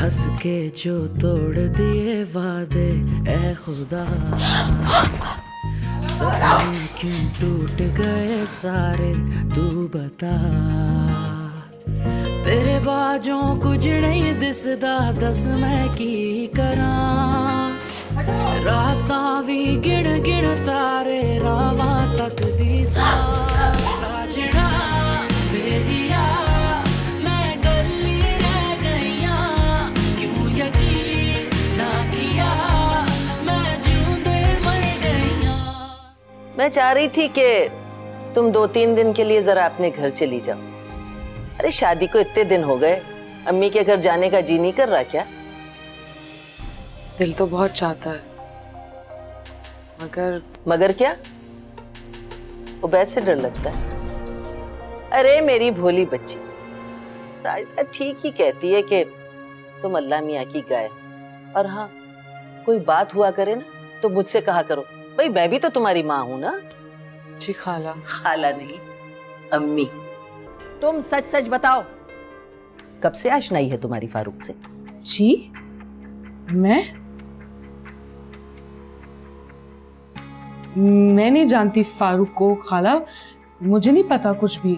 हंस के जो तोड़ दिए वादे ए खुदा, सपने क्यों टूट गए सारे तू बता। तेरे बाजों कुछ नहीं दिसदा, दस मैं की करा। रातां भी गिण गिण तारे रावां तक दी साजना बेलिया। मैं गली रह गईया, क्यों यकीन ना किया, मैं जिऊंदे मर गईया। मैं चाह रही थी कि तुम 2-3 दिन के लिए जरा अपने घर चली जाओ। अरे शादी को इतने दिन हो गए, अम्मी के घर जाने का जी नहीं कर रहा क्या? दिल तो बहुत चाहता है, मगर क्या? उबैद से डर लगता है? अरे मेरी भोली बच्ची, साजिदा ठीक ही कहती है कि तुम अल्लाह मियाँ की गाय। और हाँ, कोई बात हुआ करे ना तो मुझसे कहा करो, भाई मैं भी तो तुम्हारी माँ हूं ना। जी खाला। खाला नहीं, अम्मी। तुम सच सच बताओ, कब से आशनाई है तुम्हारी फारूक से? जी मैं नहीं जानती फारूक को खाला, मुझे नहीं पता कुछ भी।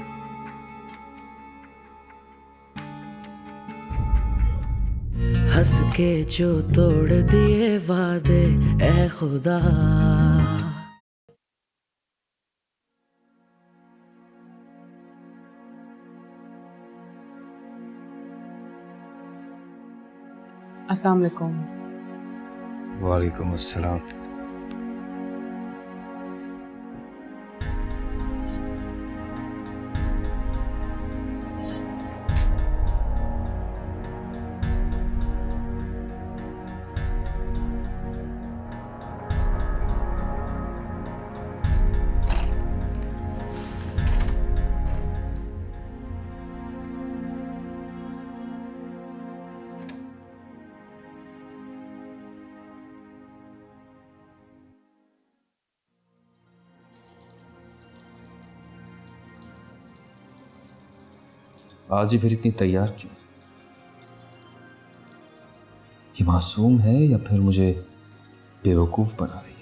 हंस के जो तोड़ दिए वादे ए खुदा। अस्सलाम वालेकुम। वालेकुम अस्सलाम। आज ही फिर इतनी तैयार क्यों? ये मासूम है या फिर मुझे बेवकूफ बना रही है?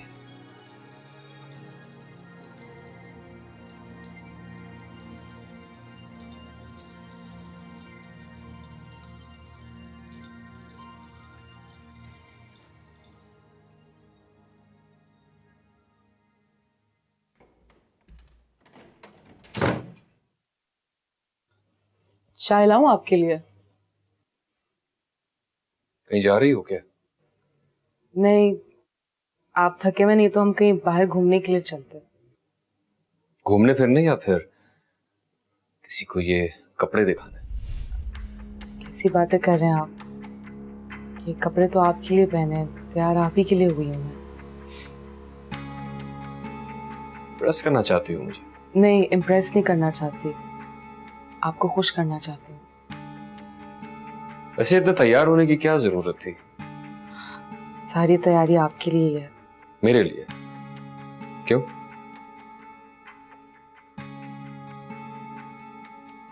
चाय लाऊं आपके लिए? कहीं जा रही हो क्या? नहीं, आप थके हुए नहीं तो हम कहीं बाहर घूमने के लिए चलते। घूमने फिरने या फिर किसी को ये कपड़े दिखाने? कैसी बातें कर रहे हैं आप? ये कपड़े तो आपके लिए पहने हैं, तैयार आप ही के लिए हुई हूं मैं। प्रेस करना चाहती हूँ मुझे? नहीं, इम्प्रेस नहीं करना चाहती, आपको खुश करना चाहती हूँ। वैसे इतना तैयार होने की क्या जरूरत थी? सारी तैयारी आपके लिए ही है। मेरे लिए? क्यों?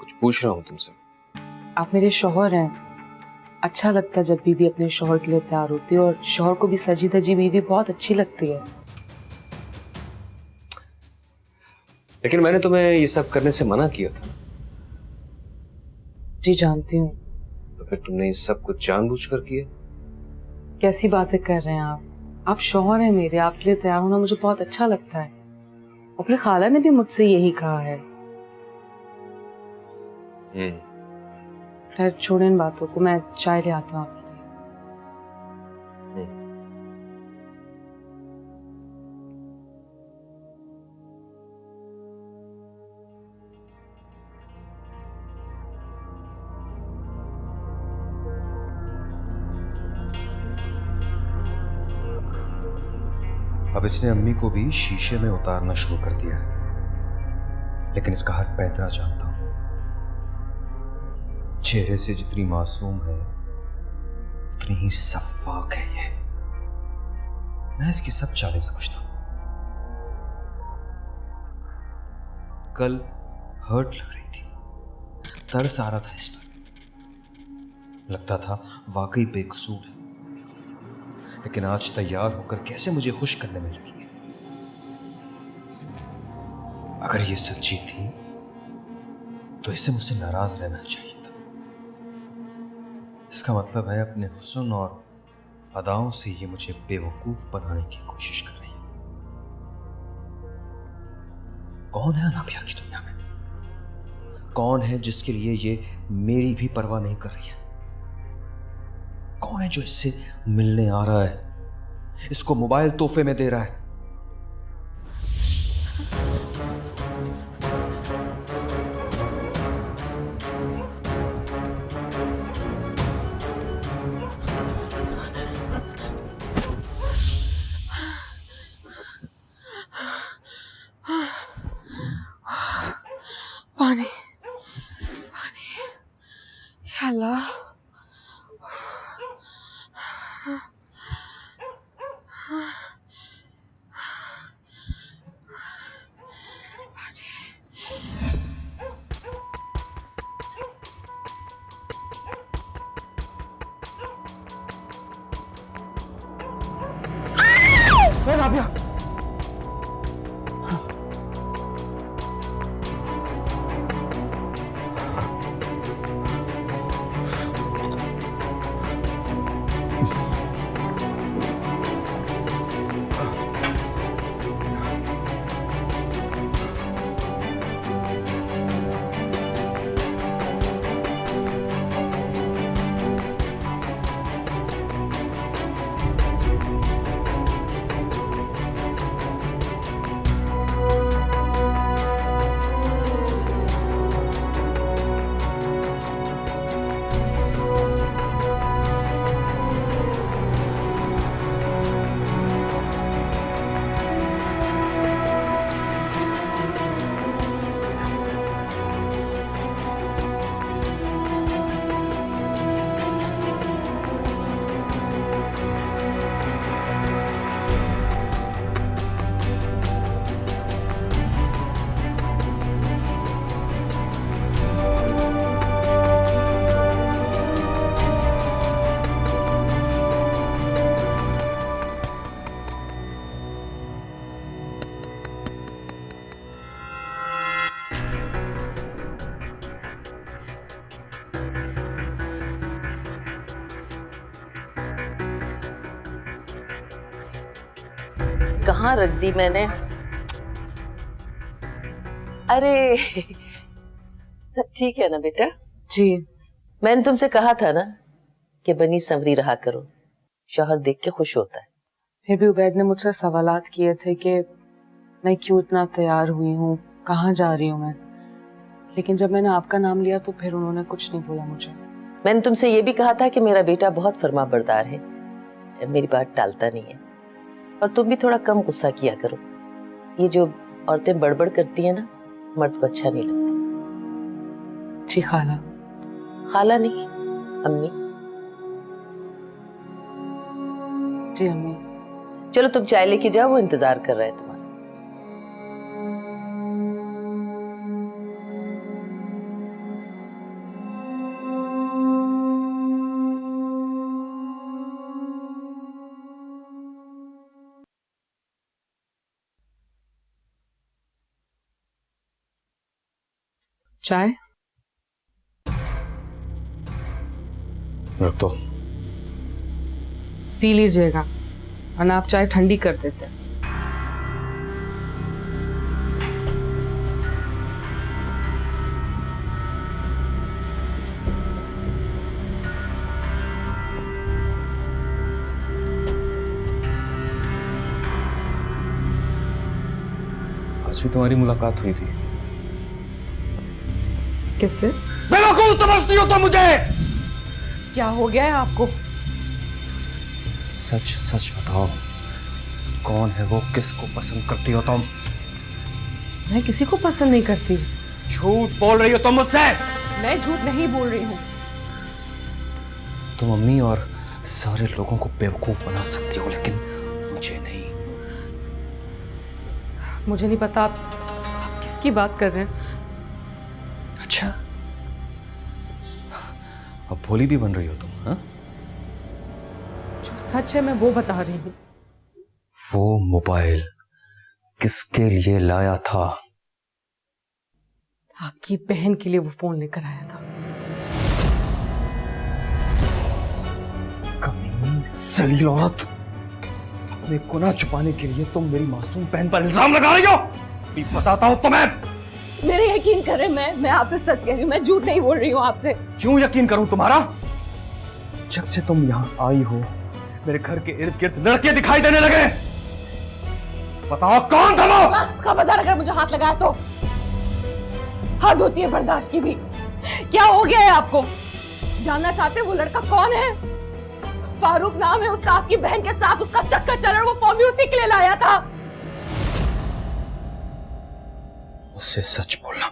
कुछ पूछ रहा हूं तुमसे। आप मेरे शौहर हैं, अच्छा लगता है जब बीवी अपने शौहर के लिए तैयार होती है, और शौहर को भी सजी धजी बीवी बहुत अच्छी लगती है। लेकिन मैंने तुम्हें ये सब करने से मना किया था। जी जानती हूँ। तो फिर तुमने ये सब कुछ जानबूझकर किया? कैसी बातें कर रहे हैं आप शौहर हैं मेरे, आपके लिए तैयार होना मुझे बहुत अच्छा लगता है। और फिर खाला ने भी मुझसे यही कहा है। खैर छोड़ें इन बातों को, मैं चाय ले आता हूँ आपके लिए। अब इसने अम्मी को भी शीशे में उतारना शुरू कर दिया है, लेकिन इसका हर पैतरा जानता हूं। चेहरे से जितनी मासूम है उतनी ही सफाक है ये। मैं इसकी सब चालें समझता हूं। कल हर्ट लग रही थी, तरस आ रहा था इस पर, लगता था वाकई बेकसूर है, लेकिन आज तैयार होकर कैसे मुझे खुश करने में लगी है। अगर ये सच्ची थी तो इसे मुझसे नाराज रहना चाहिए था। इसका मतलब है अपने हुस्न और अदाओं से ये मुझे बेवकूफ बनाने की कोशिश कर रही है। कौन है अनाबिया की दुनिया में? कौन है जिसके लिए ये मेरी भी परवाह नहीं कर रही है? कौन है जो इससे मिलने आ रहा है, इसको मोबाइल तोहफे में दे रहा है? पानी पानी, या अल्लाह। राबिया, कहाँ रख दी मैंने? अरे सब ठीक है ना बेटा? जी मैंने तुमसे कहा था ना कि बनी संवरी रहा करो, शौहर देख के खुश होता है। फिर भी उबैद ने मुझसे सवालात किए थे कि मैं क्यों इतना तैयार हुई हूँ, कहाँ जा रही हूँ मैं। लेकिन जब मैंने आपका नाम लिया तो फिर उन्होंने कुछ नहीं बोला मुझे। मैंने तुमसे ये भी कहा था कि मेरा बेटा बहुत फरमाबरदार है, मेरी बात टालता नहीं है। और तुम भी थोड़ा कम गुस्सा किया करो। ये जो औरतें बड़बड़ करती हैं ना, मर्द को अच्छा नहीं लगता। जी खाला। खाला नहीं, अम्मी। जी अम्मी। चलो तुम चाय लेके जाओ, वो इंतजार कर रहा है तुम्हारा। चाय रख दो। पी लीजिएगा, वरना आप चाय ठंडी कर देते हैं। आज भी तुम्हारी मुलाकात हुई थी। किससे? बेवकूफ समझती हो तो मुझे? क्या हो गया है आपको? सच सच बताओ, कौन है वो, किसको पसंद करती हो तुम? मैं किसी को पसंद नहीं करती। झूठ बोल रही हो तुम मुझसे। मैं झूठ नहीं बोल रही हूँ। तुम अम्मी और सारे लोगों को बेवकूफ बना सकती हो, लेकिन मुझे नहीं। मुझे नहीं पता आप किसकी बात कर रहे हैं। अच्छा, अब भोली भी बन रही हो तुम, हाँ? जो सच है मैं वो बता रही हूँ। वो मोबाइल किसके लिए लाया था? आपकी बहन के लिए वो फोन लेकर आया था। कमीनी जलील औरत, अपने गुनाह छुपाने के लिए तुम मेरी मासूम बहन पर इल्जाम लगा रही हो। भी बताता हूं तुम्हें। मेरे यकीन करें, मैं आपसे सच कह रही हूँ, मैं झूठ नहीं बोल रही हूँ आपसे। क्यों यकीन करूं तुम्हारा? जब से तुम यहाँ आई हो मेरे घर के इर्द गिर्द लड़के दिखाई देने लगे। बताओ कौन था वो? बस खबरदार, अगर मुझे हाथ लगाया तो हद होती है बर्दाश्त की भी। क्या हो गया है आपको? जानना चाहते हैं वो लड़का कौन है? फारूक नाम है उसका, आपकी बहन के साथ उसका चक्कर चल रहा, वो फोन भी उसी के लिए लाया था। उससे सच बोलना,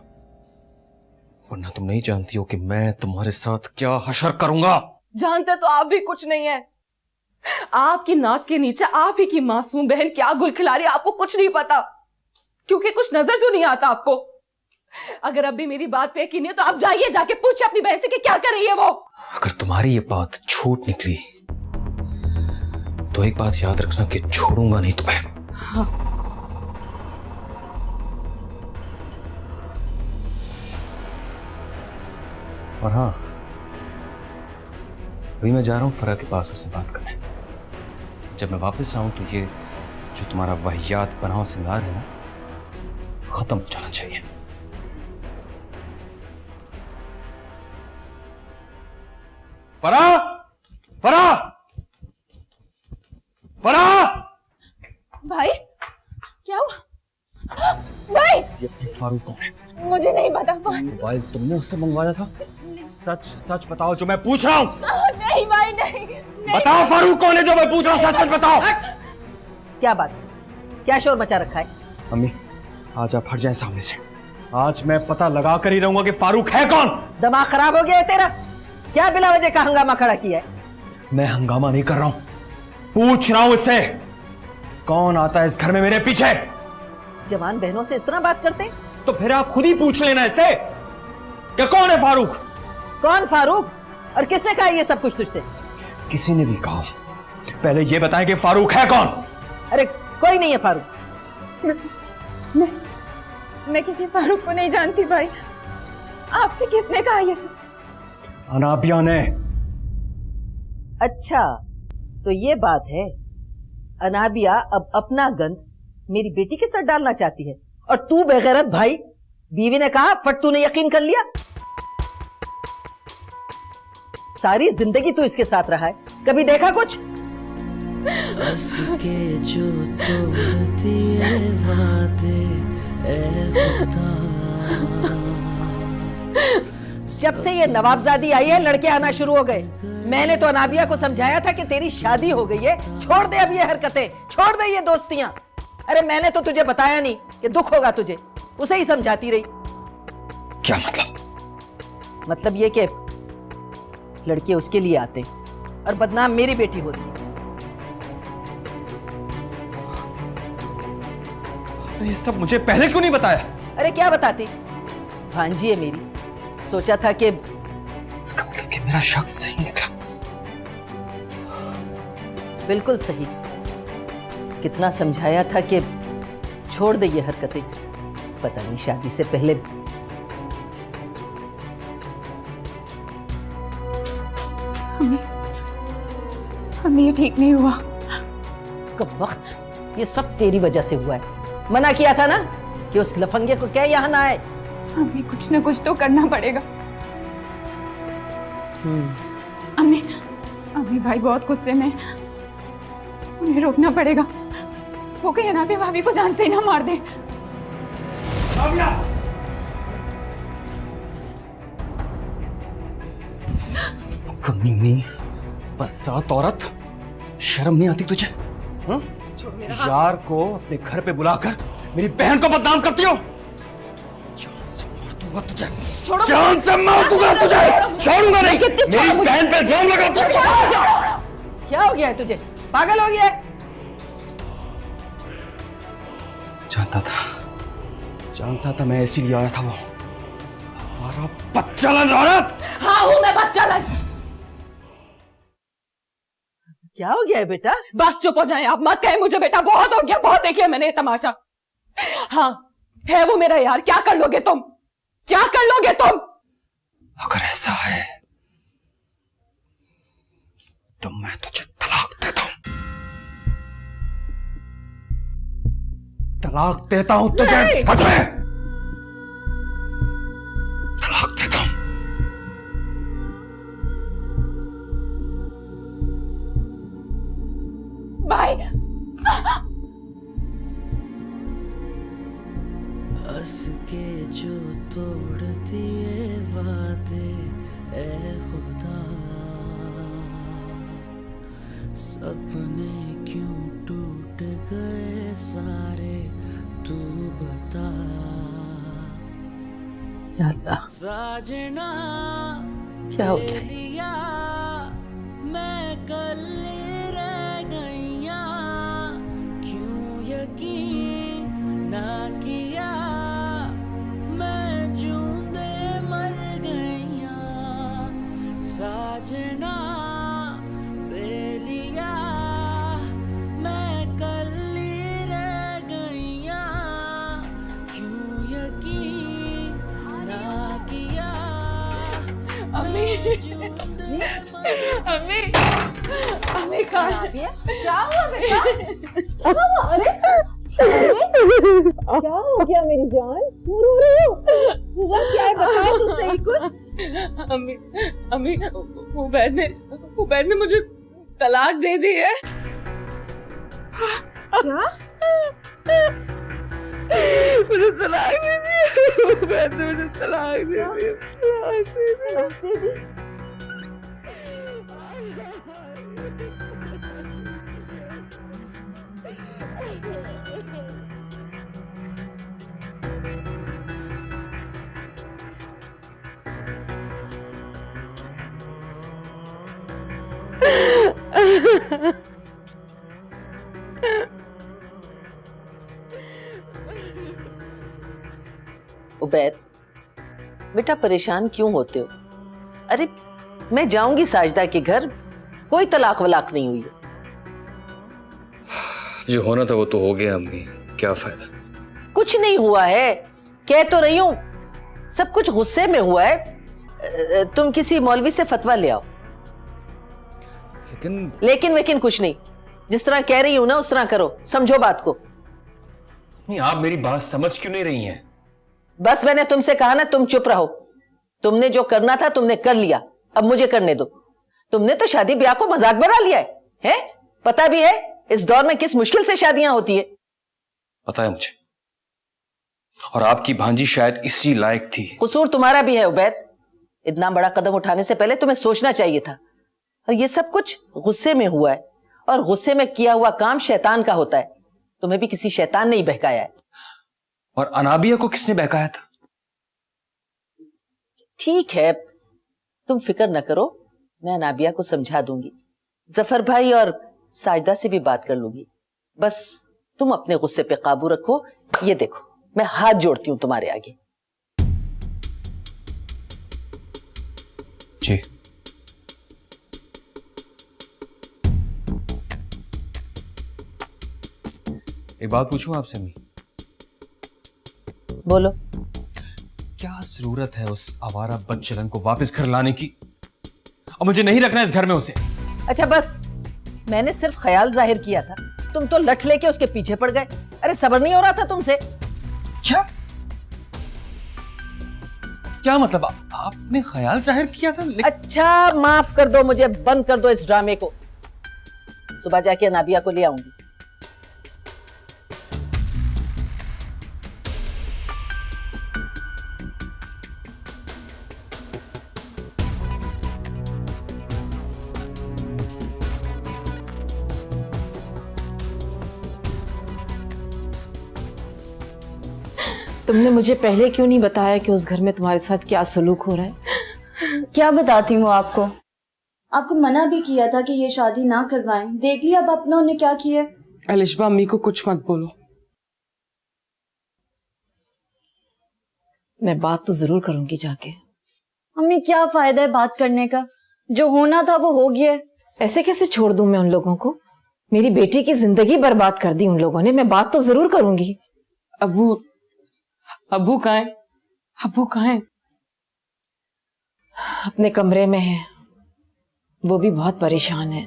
वरना तुम नहीं जानती हो कि मैं तुम्हारे साथ क्या हशर करूंगा। जानते तो आप भी कुछ नहीं है। आपकी नाक के नीचे आप ही की मासूम बहन क्या गुल खिला रही है, आपको कुछ नहीं पता, क्योंकि कुछ नजर जो नहीं आता आपको। अगर अब भी मेरी बात पे यकीन है तो आप जाइए, जाके पूछिए अपनी बहन से कि क्या कर रही है वो। अगर तुम्हारी ये बात झूठ निकली तो एक बात याद रखना कि छोड़ूंगा नहीं तुम्हें। हाँ। और हाँ, अभी मैं जा रहा हूं फरा के पास उससे बात करने। जब मैं वापस आऊं तो ये जो तुम्हारा वाहियात बनाव सिंगार है ना, खत्म हो जाना चाहिए। फरा, फरा, फरा! भाई क्या हुआ? भाई ये फारूक कौन है? मुझे नहीं पता। मोबाइल तुमने उससे मंगवाया था? सच सच बताओ जो मैं पूछ रहा हूँ। नहीं भाई नहीं, नहीं। बताओ फारूक कौन है जो मैं पूछ रहा हूँ, सच सच बताओ। क्या बात, क्या शोर मचा रखा है? अम्मी आज आप हट जाएं सामने से। आज मैं पता लगा कर ही रहूंगा कि फारूक है कौन। दिमाग खराब हो गया है तेरा? क्या बिला वजह का हंगामा खड़ा किया है? मैं हंगामा नहीं कर रहा हूँ, पूछ रहा हूँ इससे कौन आता है इस घर में मेरे पीछे। जवान बहनों से इस तरह बात करते हैं? तो फिर आप खुद ही पूछ लेना इससे कि कौन है फारूक। कौन फारूक? और किसने कहा ये सब कुछ तुझसे? किसी ने भी कहा। पहले ये बताएं कि फारूक है कौन। अरे कोई नहीं है फारूक। मैं किसी फारूक को नहीं जानती भाई। आपसे किसने कहा ये सब? अनाबिया ने। अच्छा तो ये बात है, अनाबिया अब अपना गंद मेरी बेटी के साथ डालना चाहती है और तू बेगैरत भाई, बीवी ने कहा फट तूने यकीन कर लिया। सारी जिंदगी तू इसके साथ रहा है, कभी देखा कुछ? हंस के जो तोड़ती है वादे ए खुदा। जब से ये नवाबजादी आई है लड़के आना शुरू हो गए। मैंने तो अनाबिया को समझाया था कि तेरी शादी हो गई है, छोड़ दे अब ये हरकतें, छोड़ दे ये दोस्तियां। अरे मैंने तो तुझे बताया नहीं कि दुख होगा तुझे, उसे ही समझाती रही। क्या मतलब? मतलब ये कि लड़के उसके लिए आते और बदनाम मेरी बेटी होती। ये सब मुझे पहले क्यों नहीं बताया? अरे क्या बताती, भांजी है मेरी, सोचा था कि इसका मतलब कि मेरा शक सही निकला। बिल्कुल सही। कितना समझाया था कि छोड़ दे ये हरकतें, पता नहीं शादी से पहले। हमें ये ठीक नहीं हुआ। कब वक्त ये सब तेरी वजह से हुआ है। मना किया था ना कि उस लफंगे को क्या यहाँ ना आए। हमें कुछ ना कुछ तो करना पड़ेगा। अम्मी, अम्मी भाई बहुत गुस्से में, उन्हें रोकना पड़ेगा। वो कहीं अनाबिया भाभी को जान से ही ना मार दे। कमीनी बसात औरत, शर्म नहीं आती तुझे? हाँ? यार को अपने घर पे बुलाकर मेरी बहन को बदनाम करती हो। जान से मार दूंगा तुझे, जान से मार दूंगा तुझे, छोड़ूंगा नहीं। मेरी बहन पे इल्जाम लगाती हो। क्या हो गया है तुझे, पागल हो गया है? जानता था मैं इसीलिए आया था। वो आवारा बदचलन औरत। हाँ हूँ मैं बदचलन। क्या हो गया है बेटा? बस चुप हो जाएं आप, मत कहें मुझे बेटा, बहुत हो गया, बहुत देख लिया मैंने ये तमाशा। हाँ है वो मेरा यार, क्या कर लोगे तुम, क्या कर लोगे तुम? अगर ऐसा है तो मैं तुझे तलाक देता हूं, तलाक देता हूं तुझे। हट ले। तलाक देता हूं। भाई हंस के जो तोड़ दिए वादे ए खुदा, सपने क्यों टूट गए सारे, तू बता। या अल्लाह, साजना क्या हो गया? लिया मैं कल रह गईया, क्यों यकीन ना किया मैं जूंदे मर गईया। साजना बेलिया मैं कल रह गईया, क्यों यकीन ना किया अम्मी, अम्मी, अम्मी कहाँ? क्या हुआ बेटा? क्या हुआ? अरे क्या हो गया मेरी जान? क्यों रो रही हो? हुआ क्या है, बता तो सही कुछ। अम्मी, अम्मी, उबैद ने मुझे तलाक दे दी है। क्या? मुझे तलाक दे दी, उबैद ने मुझे तलाक दे दी, तलाक दे दी। उबैद बेटा, परेशान क्यों होते हो? अरे मैं जाऊंगी साजदा के घर, कोई तलाक वलाक नहीं हुई है। जो होना था वो तो हो गया अम्मी, क्या फायदा? कुछ नहीं हुआ है, कह तो रही हूं, सब कुछ गुस्से में हुआ है। तुम किसी मौलवी से फतवा ले आओ। लेकिन वेकिन कुछ नहीं, जिस तरह कह रही हूं ना उस तरह करो, समझो बात को। नहीं, आप मेरी बात समझ क्यों नहीं रही हैं? बस मैंने तुमसे कहा ना, तुम चुप रहो। तुमने जो करना था तुमने कर लिया, अब मुझे करने दो। तुमने तो शादी ब्याह को मजाक बना लिया है? पता भी है इस दौर में किस मुश्किल से शादियां होती है। पता है मुझे, और आपकी भांजी शायद इसी लायक थी। कसूर तुम्हारा भी है उबैद, इतना बड़ा कदम उठाने से पहले तुम्हें सोचना चाहिए था। और ये सब कुछ गुस्से में हुआ है, और गुस्से में किया हुआ काम शैतान का होता है। तुम्हें भी किसी शैतान ने ही बहकाया है। और अनाबिया को किसने बहकाया था? ठीक है, तुम फिक्र न करो, मैं अनाबिया को समझा दूंगी। जफर भाई और साजदा से भी बात कर लूंगी। बस तुम अपने गुस्से पे काबू रखो। ये देखो, मैं हाथ जोड़ती हूं तुम्हारे आगे। जी। एक बात पूछूं आपसे अम्मी? बोलो। क्या जरूरत है उस आवारा बदचलन को वापस घर लाने की? और मुझे नहीं रखना इस घर में उसे। अच्छा बस, मैंने सिर्फ ख्याल जाहिर किया था, तुम तो लठ लेके उसके पीछे पड़ गए। अरे सब्र नहीं हो रहा था तुमसे? क्या क्या मतलब? आपने ख्याल जाहिर किया था अच्छा माफ कर दो मुझे, बंद कर दो इस ड्रामे को। सुबह जाके अनाबिया को ले आऊंगी। तुमने मुझे पहले क्यों नहीं बताया कि उस घर में तुम्हारे साथ क्या सलूक हो रहा है? क्या बताती हूँ आपको? आपको मना भी किया था कि ये शादी ना करवाएं। देख लिया अब अपनों ने क्या किया। अलिशबा, अम्मी को कुछ मत बोलो। मैं बात तो जरूर करूंगी जाके। अम्मी क्या फायदा है बात करने का, जो होना था वो हो गया है। ऐसे कैसे छोड़ दूं मैं उन लोगों को? मेरी बेटी की जिंदगी बर्बाद कर दी उन लोगों ने। मैं बात तो जरूर करूंगी। अबू अबू कहाँ है? अबू कहाँ है? अपने कमरे में है, वो भी बहुत परेशान है।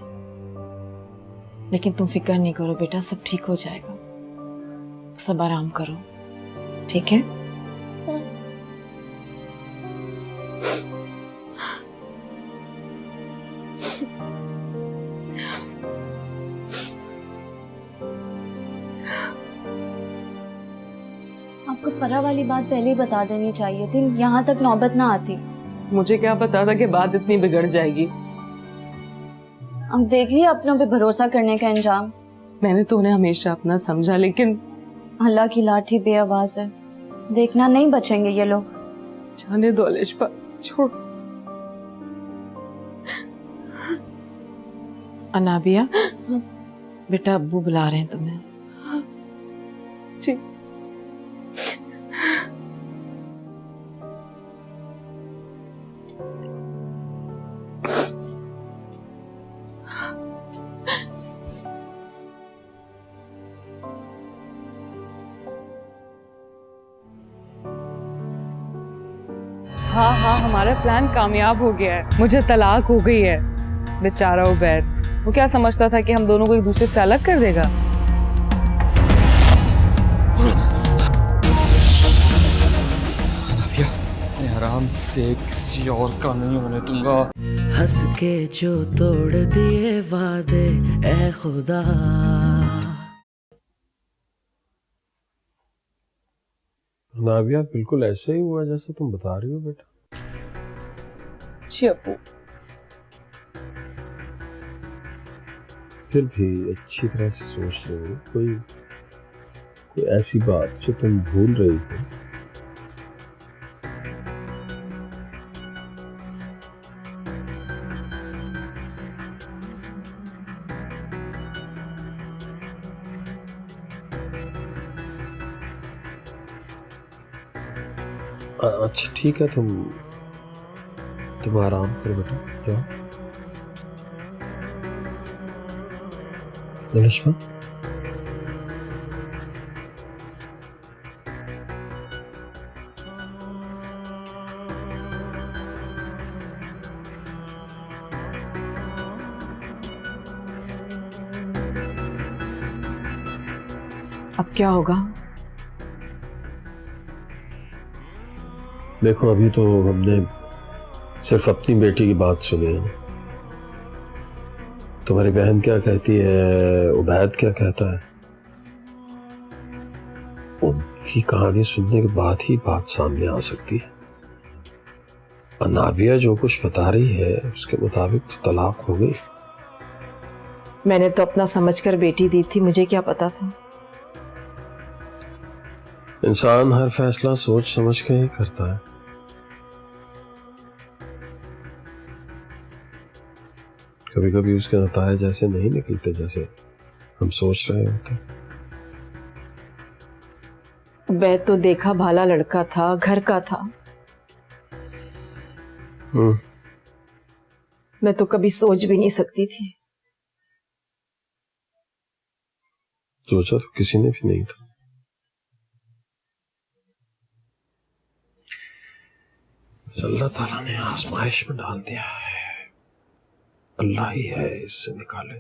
लेकिन तुम फिक्र नहीं करो बेटा, सब ठीक हो जाएगा। सब आराम करो, ठीक है? आपको फरा वाली बात पहले ही बता देनी चाहिए थी, यहाँ तक नौबत ना आती। मुझे क्या पता था कि बात इतनी बिगड़ जाएगी। अब देख लिया अपनों पे भरोसा करने का अंजाम। मैंने तो उन्हें हमेशा अपना समझा, लेकिन अल्लाह की लाठी बेआवाज है, देखना नहीं बचेंगे ये लोग। जाने दो अलिशा, छोड़। अनाबिया, बेटा अब्बू बुला रहे हैं तुम्हें। जी। हाँ हाँ, हमारा प्लान कामयाब हो गया है। मुझे तलाक हो गई है। बेचारा उबैद, वो क्या समझता था कि हम दोनों को एक दूसरे से अलग कर देगा? अनाबिया, मैं आराम से किसी और का नहीं होने दूंगा। हंस के जो तोड़ दिए वादे ए खुदा। नाविया, बिल्कुल ऐसे ही हुआ जैसे तुम बता रही हो बेटा। जी अब्बू। फिर भी अच्छी तरह से सोच रहे हो, कोई ऐसी बात जो तुम भूल रही हो? अच्छा ठीक है, तुम आराम करो बेटा, जाओ। नलिशमा, अब क्या होगा? देखो अभी तो हमने सिर्फ अपनी बेटी की बात सुनी है। तुम्हारी बहन क्या कहती है, उबैद क्या कहता है, उनकी कहानी सुनने के बाद ही बात सामने आ सकती है। अनाबिया जो कुछ बता रही है उसके मुताबिक तो तलाक हो गई। मैंने तो अपना समझकर बेटी दी थी, मुझे क्या पता था। इंसान हर फैसला सोच समझ के ही करता है। कभी कभी उसके नतायज ऐसे नहीं निकलते जैसे हम सोच रहे होते। उबैद तो देखा भाला लड़का था, घर का था। मैं तो कभी सोच भी नहीं सकती थी। सोचा तो किसी ने भी नहीं था। अल्लाह ताला ने आजमाइश में डाल दिया है, अल्लाह ही है इससे निकाले।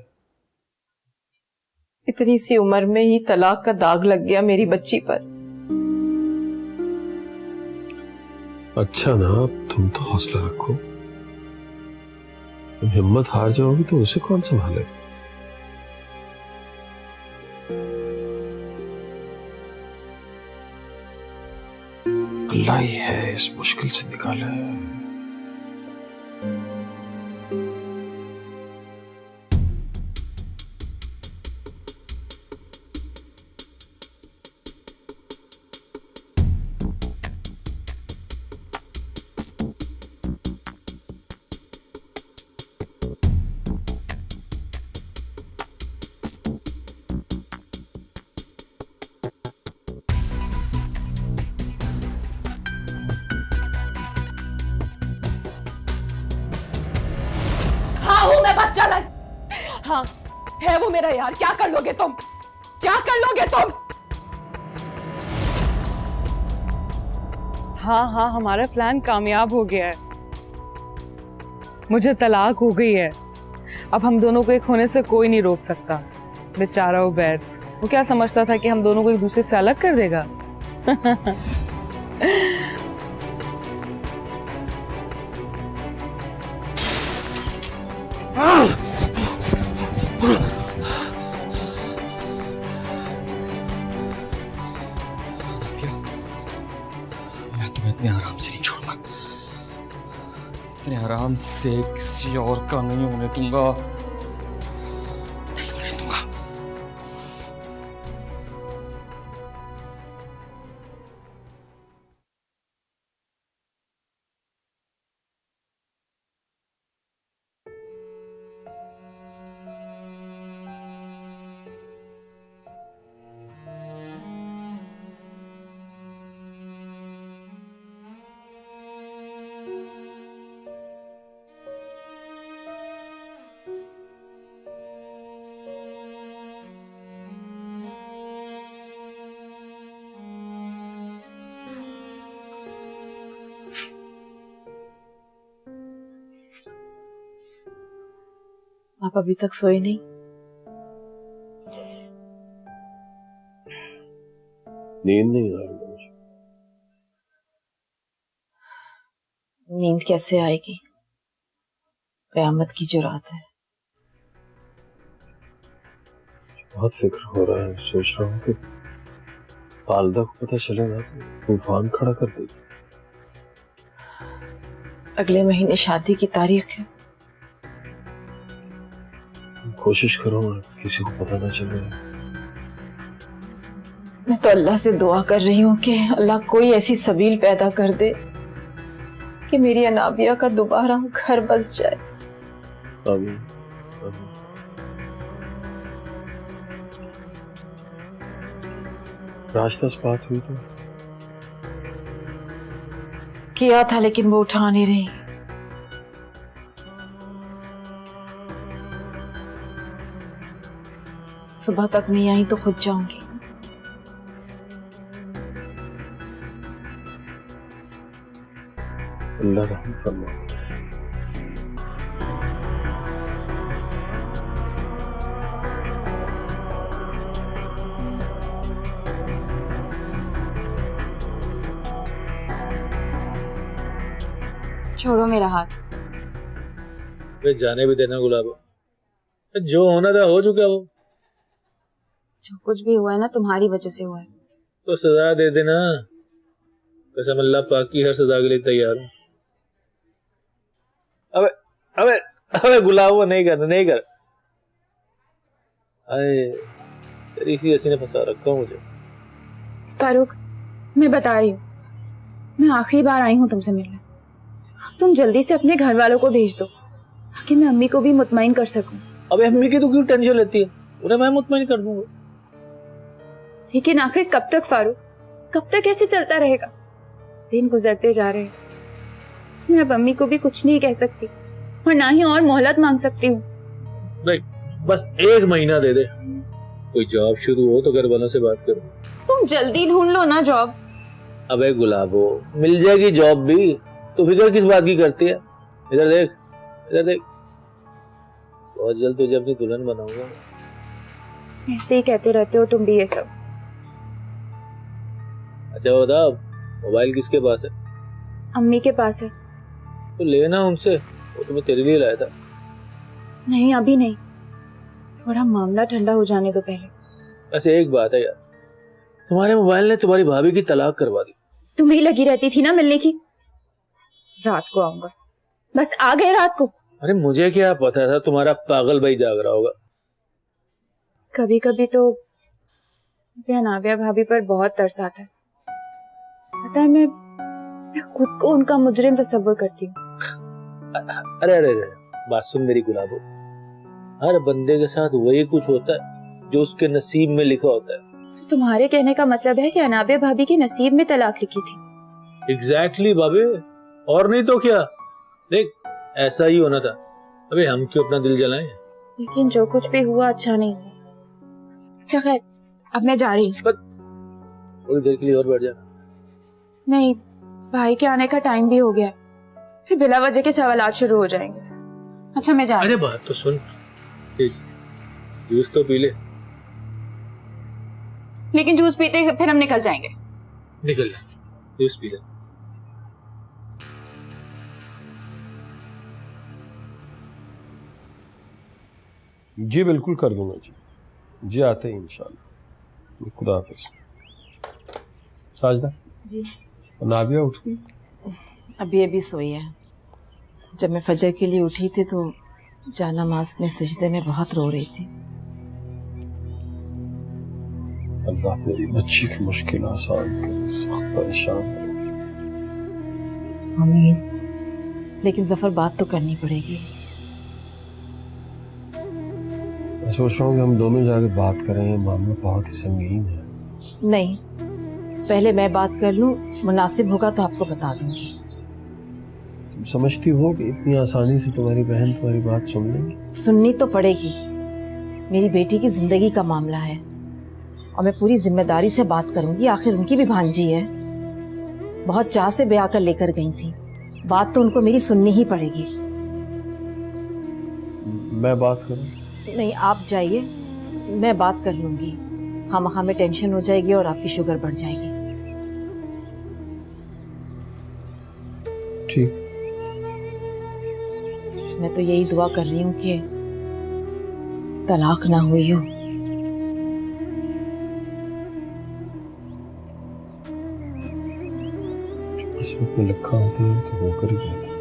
इतनी सी उम्र में ही तलाक का दाग लग गया मेरी बच्ची पर। अच्छा ना, अब तुम तो हौसला रखो। तुम हिम्मत हार जाओगी तो उसे कौन संभाले? अल्लाह ही है इस मुश्किल से निकाले। हाँ हूं मैं बच्चा लाई। हाँ, है वो मेरा यार। क्या कर लोगे तुम? क्या कर लोगे तुम? हाँ हाँ, हमारा प्लान कामयाब हो गया है। मुझे तलाक हो गई है। अब हम दोनों को एक होने से कोई नहीं रोक सकता। बेचारा उबैद, वो क्या समझता था कि हम दोनों को एक दूसरे से अलग कर देगा? मैं तुम्हें इतने आराम से नहीं छोड़ूंगा। इतने आराम से किसी और का नहीं होने दूंगा। नहीं होने दूंगा। आप अभी तक सोए नहीं? नींद नहीं आ रही मुझे। नींद कैसे आएगी? कयामत की जो रात है। बहुत फिक्र हो रहा है। सोच रहा हूँ कि पालदा को पता चलेगा तो तूफान खड़ा कर देगी। अगले महीने शादी की तारीख है। कोशिश करूंगा किसी को पता ना चले। मैं तो अल्लाह से दुआ कर रही हूँ कि अल्लाह कोई ऐसी सबील पैदा कर दे कि मेरी अनाबिया का दोबारा घर बस जाए। आमीन, आमीन। रास्ता से बात हुई तो किया था, लेकिन वो उठा नहीं रही। सुबह तक नहीं आई तो खुद जाऊंगी। अल्लाह रहम फरमाए। छोड़ो मेरा हाथ। वे जाने भी देना गुलाबो। जो होना था हो चुका। वो जो कुछ भी हुआ है ना तुम्हारी वजह से हुआ है। तो सजा दे देना। कसम अल्लाह पाक की, हर सजा के लिए तैयार हूं। अबे अबे अबे गुलाबो, नहीं कर, नहीं कर। अरे तेरी इसी हंसी ने फंसा रखा मुझे। फारूक, मैं बता रही हूँ, मैं आखिरी बार आई हूँ तुमसे मिलने। तुम जल्दी से अपने घर वालों को भेज दो ताकि मैं अम्मी को भी मुतमईन कर सकूं। अबे अम्मी की तो क्यों टेंशन लेती है? उन्हें मैं मुतमईन कर दूंगा। लेकिन आखिर कब तक फारूक, कब तक ऐसे चलता रहेगा? दिन गुजरते जा रहे हैं। मैं अब अम्मी को भी कुछ नहीं कह सकती और ना ही और मोहलत मांग सकती हूँ। नहीं, बस 1 महीना दे दे। कोई जॉब शुरू हो तो घर वालों से बात करो। तुम जल्दी ढूंढ लो ना जॉब। अबे गुलाबो, मिल जाएगी जॉब भी, तो फिक्र किस बात की करती है? इधर देख, इधर देख। बहुत जल्द तुझे अपनी दुल्हन बनाऊंगा। ऐसे ही कहते रहते हो तुम भी ये सब। अच्छा बता, मोबाइल किसके पास है? अम्मी के पास है। तो लेना उनसे, वो तो मैं तेरे लिए लाया था। नहीं अभी नहीं, थोड़ा मामला ठंडा हो जाने दो पहले। वैसे एक बात है यार, तुम्हारे मोबाइल ने तुम्हारी भाभी की तलाक करवा दी। तुम्हें ही लगी रहती थी ना मिलने की। रात को आऊंगा, बस आ गए रात को। अरे मुझे क्या पता था तुम्हारा पागल भाई जाग रहा होगा। कभी कभी तो मुझे अनाबिया भाभी पर बहुत तरस आता है। पता है, मैं खुद को उनका मुजरिम तस्वुर करती हूँ। अरे अरे अरे, बात सुन मेरी गुलाबो। हर बंदे के साथ वही कुछ होता है जो उसके नसीब में लिखा होता है। तो तुम्हारे कहने का मतलब है कि अनाबिया भाभी के नसीब में तलाक लिखी थी? एग्जैक्टली भाभी, और नहीं तो क्या। देख, ऐसा ही होना था। अबे हम क्यों अपना दिल जलाएं? लेकिन जो कुछ भी हुआ अच्छा नहीं हुआ। अच्छा खैर, अब मैं जा रही हूँ। थोड़ी देर के लिए और बैठ जाना। नहीं, भाई के आने का टाइम भी हो गया, फिर बिला वजह के सवालात शुरू हो जाएंगे। अच्छा मैं जा रही अरे बात तो सुन, जूस तो पी ले। लेकिन जूस पीते फिर हम निकल जाएंगे। निकल जा, जूस पी ले। जी बिल्कुल कर दूंगा जी। जी आते ही इंशाल्लाह। खुदा हाफिज। साजदा जी। नाबिया उठ गई? अभी अभी सोई है। जब मैं फजर के लिए उठी थी तो जानामाज में सजदे में बहुत रो रही थी। अल्लाह मेरी बच्ची की मुश्किल आसान करे, सख्त परेशान करे। आमीन। लेकिन जफर बात तो करनी पड़ेगी। मैं सोच रहा हूँ कि हम दोनों जाके बात करें, ये मामला बहुत ही संगीन है। नहीं, पहले मैं बात कर लूं, मुनासिब होगा तो आपको बता दूंगी। तुम समझती हो कि इतनी आसानी से तुम्हारी बहन तुम्हारी बात सुन लेगी? सुननी तो पड़ेगी। मेरी बेटी की जिंदगी का मामला है और मैं पूरी जिम्मेदारी से बात करूंगी। आखिर उनकी भी भांजी है, बहुत चाह से ब्याह कर लेकर गई थी। बात तो उनको मेरी सुननी ही पड़ेगी। मैं बात करूं? नहीं, आप जाइए, मैं बात कर लूंगी। खामखा में टेंशन हो जाएगी और आपकी शुगर बढ़ जाएगी। ठीक। इसमें तो यही दुआ कर रही हूँ कि तलाक ना हुई हो। किस्मत में लिखा होता है तो होकर ही जाता है।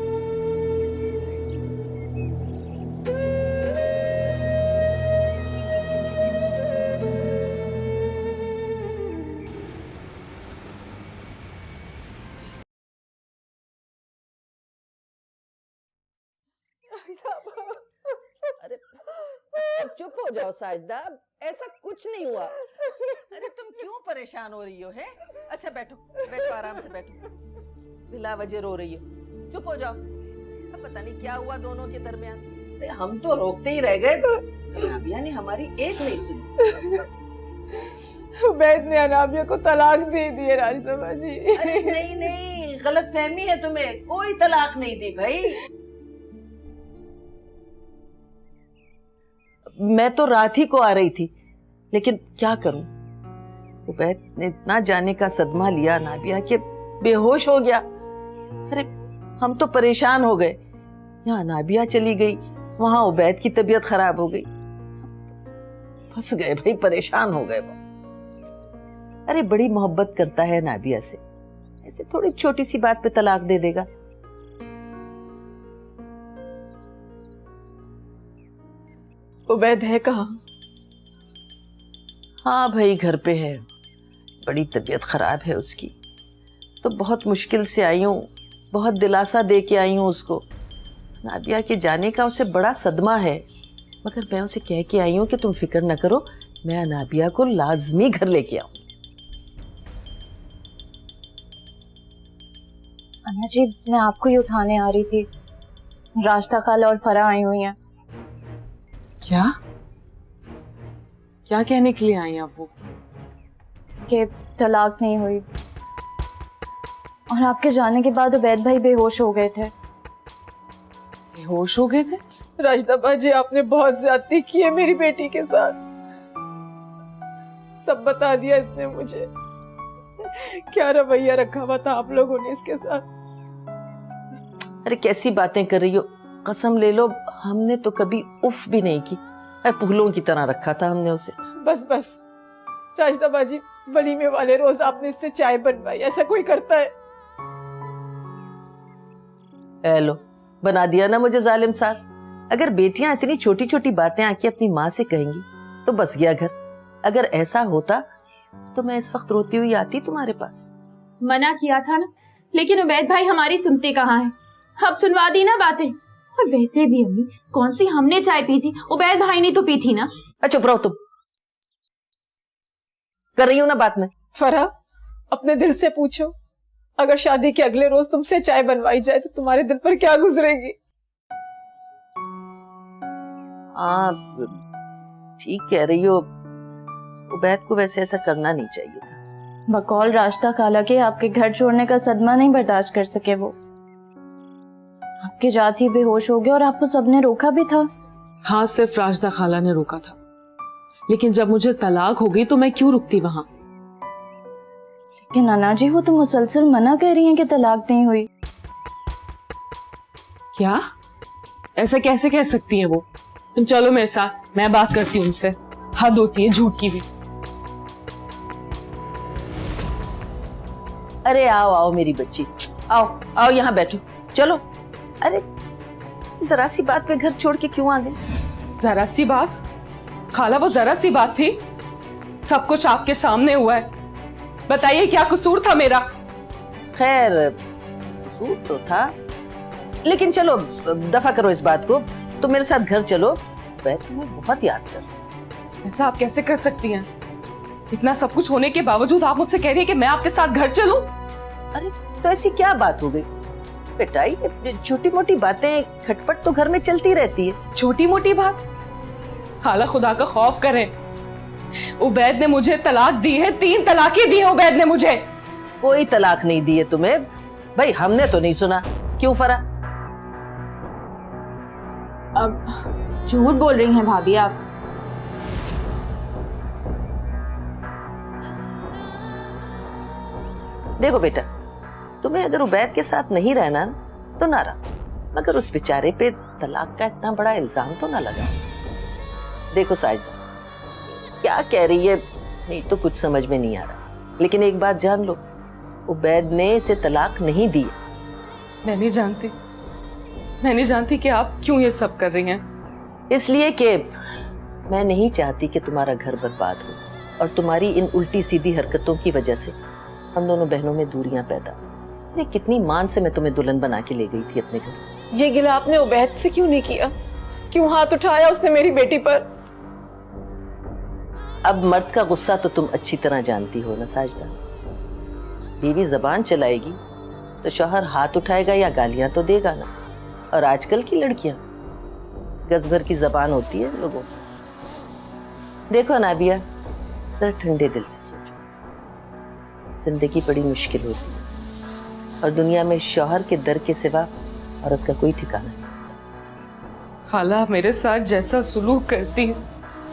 अरे चुप हो जाओ साजदा, ऐसा कुछ नहीं हुआ। अरे तुम क्यों परेशान हो रही हो है? अच्छा बैठो बैठो, आराम से बैठो। बिला वजह रो रही हो, चुप हो जाओ। अब पता नहीं क्या हुआ दोनों के दरमियान। अरे हम तो रोकते ही रह गए, नाबिया ने हमारी एक नहीं सुनी। उबैद ने अनाबिया को तलाक दे दी है राजदमा जी। अरे नहीं नहीं, गलत फहमी है तुम्हें, कोई तलाक नहीं दी भाई। मैं तो रात ही को आ रही थी, लेकिन क्या करूं, उबैद ने इतना जाने का सदमा लिया नाबिया कि बेहोश हो गया। अरे हम तो परेशान हो गए। यहाँ नाबिया चली गई, वहां उबैद की तबीयत खराब हो गई, फंस गए भाई, परेशान हो गए वो। अरे बड़ी मोहब्बत करता है नाबिया से, ऐसे थोड़ी छोटी सी बात पे तलाक दे देगा। उबैद है कहाँ? हाँ भाई घर पे है, बड़ी तबीयत खराब है उसकी, तो बहुत मुश्किल से आई हूँ, बहुत दिलासा दे के आई हूँ उसको। नाबिया के जाने का उसे बड़ा सदमा है, मगर मैं उसे कह के आई हूँ कि तुम फिक्र न करो, मैं नाबिया को लाजमी घर लेके आऊँ। अन्ना जी, मैं आपको ही उठाने आ रही थी। रास्ता खाला और फरा आई हुई हैं। क्या क्या कहने के लिए आई आप वो? कि तलाक नहीं हुई और आपके जाने के बाद उबैद भाई बेहोश हो गए थे। बेहोश हो गए थे? राजदबा जी, आपने बहुत ज्यादती की है मेरी बेटी के साथ। सब बता दिया इसने मुझे। क्या रवैया रखा हुआ था आप लोगों ने इसके साथ। अरे कैसी बातें कर रही हो, कसम ले लो हमने तो कभी उफ भी नहीं की। फूलों की तरह रखा था हमने उसे। बस बस राजदबा जी, वलीमे वाले रोज आपने इससे चाय बनवाई, ऐसा कोई करता है? लो बना दिया ना मुझे जालिम सास। अगर बेटियां इतनी छोटी छोटी बातें आके अपनी माँ से कहेंगी तो बस गया घर। अगर ऐसा होता तो मैं इस वक्त रोती हुई आती तुम्हारे पास। मना किया था ना, लेकिन उबैद भाई हमारी सुनते कहाँ है। अब सुनवा दी ना बातें। और वैसे भी अम्मी, कौन सी हमने चाय पी थी, उबैद भाई ने तो पी थी ना। चुप रहो तुम, कर रही हूं ना बात में। फरा, अपने दिल से पूछो, अगर शादी के अगले रोज तुमसे चाय बनवाई जाए तो तुम्हारे दिल पर क्या गुजरेगी? हाँ ठीक कह रही हो, उबैद को वैसे ऐसा करना नहीं चाहिए था। बकौल रास्ता खाला के आपके घर छोड़ने का सदमा नहीं बर्दाश्त कर सके वो। आपके जात ही बेहोश हो गया और आपको सबने रोका भी था। हाँ, सिर्फ राजदा खाला ने रोका था, लेकिन जब मुझे तलाक हो गई तो मैं क्यों रुकती वहां? लेकिन नाना जी वो तो मुसलसल मना कर रही हैं कि तलाक नहीं हुई। क्या? ऐसा कैसे कह सकती हैं वो? तुम चलो मेरे साथ, मैं बात करती हूँ उनसे। हद होती है झूठ की भी। अरे आओ आओ मेरी बच्ची, आओ आओ यहाँ बैठो, चलो। अरे जरा सी बात पे घर छोड़ के क्यों आ गए? जरा सी बात? खाला वो जरा सी बात थी? सब कुछ आपके सामने हुआ है, बताइए क्या कसूर था मेरा? खैर कसूर तो था, लेकिन चलो दफा करो इस बात को। तुम मेरे साथ घर चलो, मैं तुम्हें बहुत याद कर। ऐसा आप कैसे कर सकती हैं? इतना सब कुछ होने के बावजूद आप मुझसे कह रही हैं कि मैं आपके साथ घर चलूं? अरे तो ऐसी क्या बात हो गई बेटा? ये छोटी मोटी बातें खटपट तो घर में चलती रहती है। छोटी मोटी बात? खाला खुदा का खौफ करें, उबैद ने मुझे तलाक दी है, 3 तलाकें दी है उबैद ने मुझे। कोई तलाक नहीं दी है तुम्हें भाई, हमने तो नहीं सुना। क्यों फरा? अब झूठ बोल रही हैं भाभी आप। देखो बेटा, तुम्हें अगर उबैद के साथ नहीं रहना तो ना रहा, मगर उस बेचारे पे तलाक का इतना बड़ा इल्जाम तो ना लगा। देखो साजिदा क्या कह रही है नहीं तो कुछ समझ में नहीं आ रहा, लेकिन एक बात जान लो, उबैद ने इसे तलाक नहीं दी। मैं नहीं जानती कि आप क्यों ये सब कर रही हैं। इसलिए कि मैं नहीं चाहती कि तुम्हारा घर बर्बाद हो, और तुम्हारी इन उल्टी सीधी हरकतों की वजह से हम दोनों बहनों में दूरियां पैदा। अरे कितनी मान से मैं तुम्हें दुल्हन बना के ले गई थी अपने घर। ये गिला आपने उबैद से क्यों नहीं किया? क्यों हाथ उठाया उसने मेरी बेटी पर? अब मर्द का गुस्सा तो तुम अच्छी तरह जानती हो ना साजदा। बीवी जबान चलाएगी तो शौहर हाथ उठाएगा या गालियां तो देगा ना। और आजकल की लड़कियां गज भर की जबान होती है लोगों। देखो नाबिया, जरा ठंडे दिल से सोचो, जिंदगी बड़ी मुश्किल होती है और दुनिया में शौहर के दर के सिवा औरत का कोई ठिकाना नहीं। खाला मेरे साथ जैसा सुलूक करती,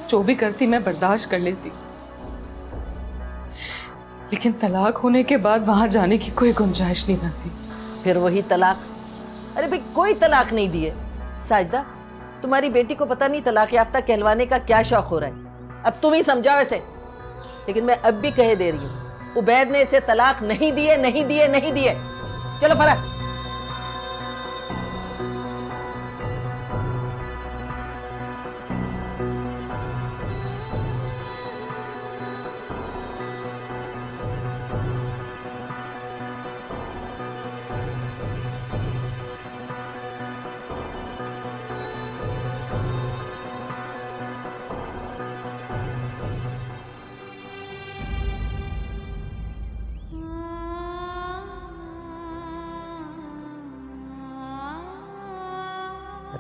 जो भी करती मैं बर्दाश्त कर लेती, लेकिन तलाक होने के बाद वहां जाने की कोई गुंजाइश नहीं बनती। फिर वही तलाक। अरे भाई कोई तलाक नहीं दिए साजदा, तुम्हारी बेटी को पता नहीं तलाक याफ्ता कहलवाने का क्या शौक हो रहा है। अब तुम ही समझाओ इसे। लेकिन मैं अब भी कहे दे रही हूँ, उबैद ने इसे तलाक नहीं दिए, नहीं दिए, नहीं दिए। चलो फरा।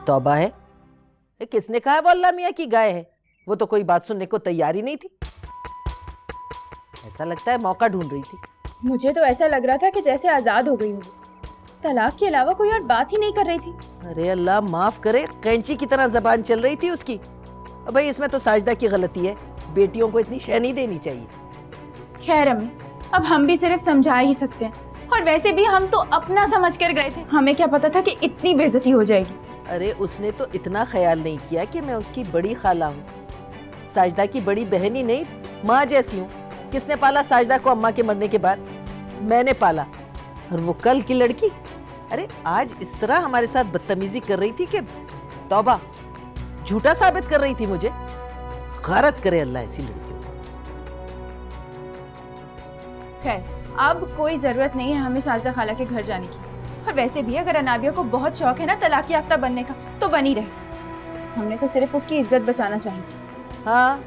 तौबा है, किसने कहा वो अल्लाह मियाँ की गाय है? वो तो कोई बात सुनने को तैयार ही नहीं थी। ऐसा लगता है मौका ढूंढ रही थी। मुझे तो ऐसा लग रहा था कि जैसे आजाद हो गई हो, तलाक के अलावा कोई और बात ही नहीं कर रही थी। अरे अल्लाह माफ करे, कैंची की तरह जबान चल रही थी उसकी। भाई इसमें तो साजदा की गलती है, बेटियों को इतनी शय नहीं देनी चाहिए। खैर अम्मी, अब हम भी सिर्फ समझा ही सकते हैं, और वैसे भी हम तो अपना समझ कर गए थे, हमें क्या पता था कि इतनी बेइज्जती हो जाएगी। अरे उसने तो इतना ख्याल नहीं किया कि मैं उसकी बड़ी खाला हूँ, साजदा की बड़ी बहन ही नहीं माँ जैसी हूँ। किसने पाला साजदा को अम्मा के मरने के बाद? मैंने पाला। और वो कल की लड़की, अरे आज इस तरह हमारे साथ बदतमीजी कर रही थी कि तौबा, झूठा साबित कर रही थी मुझे। गैरत करे अल्लाह ऐसी लड़की। खैर अब कोई जरूरत नहीं है हमें साजदा खाला के घर जाने की, और वैसे भी अगर अनाबिया को बहुत शौक है ना तलाक याफ्ता बनने का, तो बनी रहे। हमने तो सिर्फ उसकी इज्जत बचाना चाहिए थी। हाँ,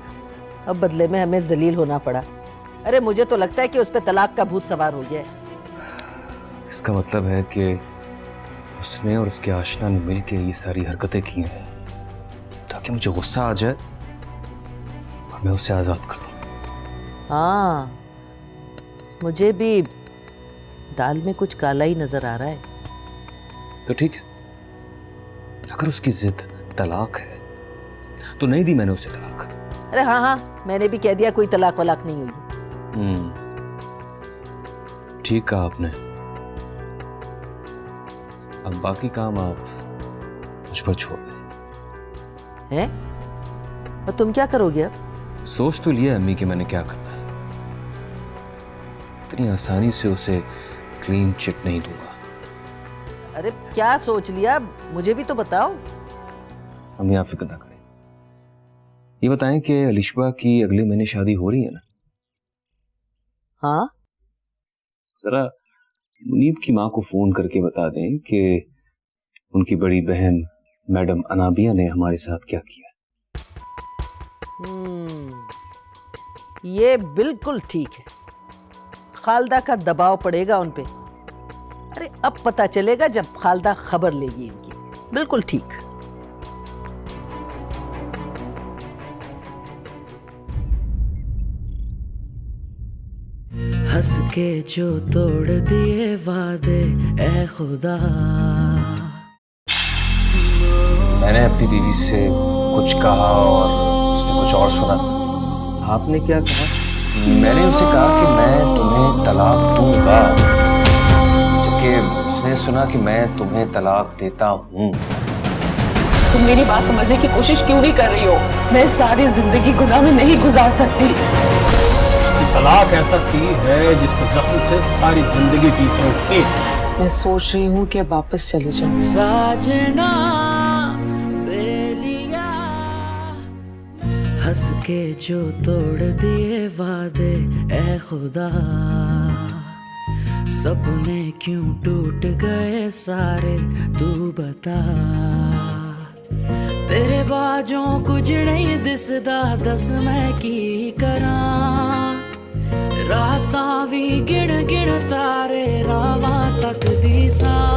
अब बदले में हमें जलील होना पड़ा। अरे मुझे तो लगता है कि उस पे तलाक का भूत सवार हो गया है। इसका मतलब है कि उसने और उसके आशना ने मिलकर ये सारी हरकतें की हैं ताकि मुझे गुस्सा आ जाए और मैं उसे आजाद कर दूं। हाँ, मुझे भी दाल में कुछ काला ही नजर आ रहा है। तो ठीक है, अगर उसकी जिद तलाक है तो नहीं दी मैंने उसे तलाक। अरे हाँ हाँ, मैंने भी कह दिया कोई तलाक वलाक नहीं हुई। ठीक कहा आपने। अब बाकी काम आप मुझ पर छोड़ दें। हैं? और तुम क्या करोगे अब? सोच तो लिया अम्मी कि मैंने क्या करना है। इतनी आसानी से उसे क्लीन चिट नहीं दूंगा। अरे क्या सोच लिया, मुझे भी तो बताओ। अम्मी आप फिक्र ना करें। ये बताएं कि अलिशबा की अगले महीने शादी हो रही है ना? हाँ, जरा मुनीब की माँ को फोन करके बता दें कि उनकी बड़ी बहन मैडम अनाबिया ने हमारे साथ क्या किया। ये बिल्कुल ठीक है। खालदा का दबाव पड़ेगा उन पे। अरे अब पता चलेगा जब खालदा खबर लेगी इनकी। बिल्कुल ठीक। हंस के जो तोड़ दिए वादे ए खुदा। मैंने अपनी बीवी से कुछ कहा और उसने कुछ और सुना। आपने क्या कहा? मैंने उसे कहा कि मैं तुम्हें तलाक दूंगा, जबकि उसने सुना कि मैं तुम्हें तलाक देता हूँ। तुम मेरी बात समझने की कोशिश क्यों नहीं कर रही हो? मैं सारी जिंदगी गुनाह में नहीं गुजार सकती। तलाक ऐसा तीर है जिसके जख्म से सारी जिंदगी टीसे उठती। मैं सोच रही हूँ कि वापस चले जाऊँ। साजना बेलिया हंस के जो तोड़ दिए वादे ए खुदा। सपने क्यों टूट गए सारे तू बता। तेरे बाजों कुछ नहीं दिसदा, दस मैं की करा। रातां भी गिण गिण तारे रावां तक दी सा।